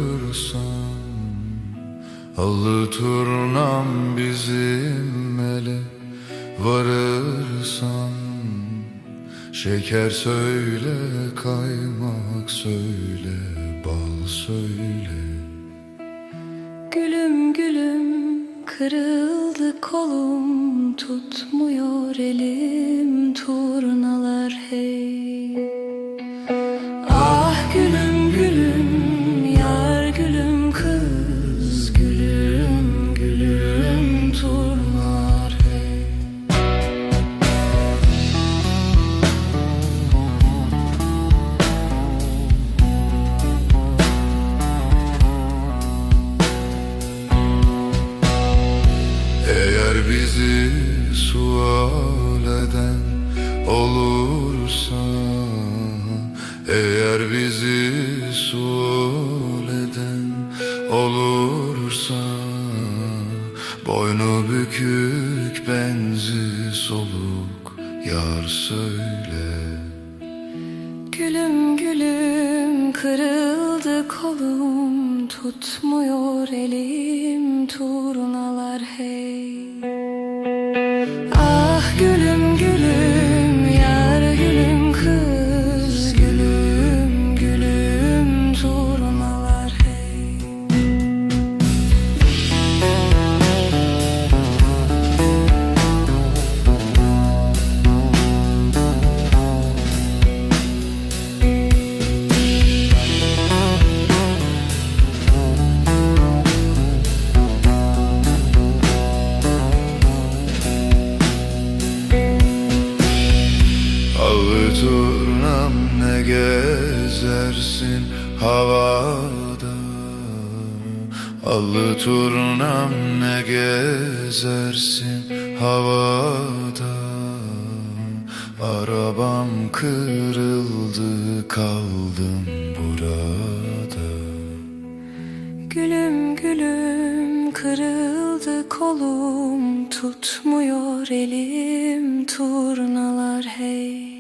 olursan, allı turnam bizim ele varırsan, şeker söyle, kaymak söyle, bal söyle. Gülüm gülüm kırıldı kolum, tutmuyor elim turnalar hey. Ah gülüm gülüm yar gülüm kız, gülüm gülüm turnalar hey. Eğer bizi sual eden olursa, eğer bizi sual eden olursa, boynu bükük benzi soluk yar söyle. Gülüm gülüm kırıldı kolum, tutmuyor elim turnalar hey. Ah gülüm gülüm yar gülüm kız, gülüm gülüm turnalar hey. Allı turnam ne gezersin havada, allı turnam ne gezersin havada. Arabam kırıldı, kaldım burada. Gülüm gülüm kırıldı kolum, tutmuyor elim turnalar hey.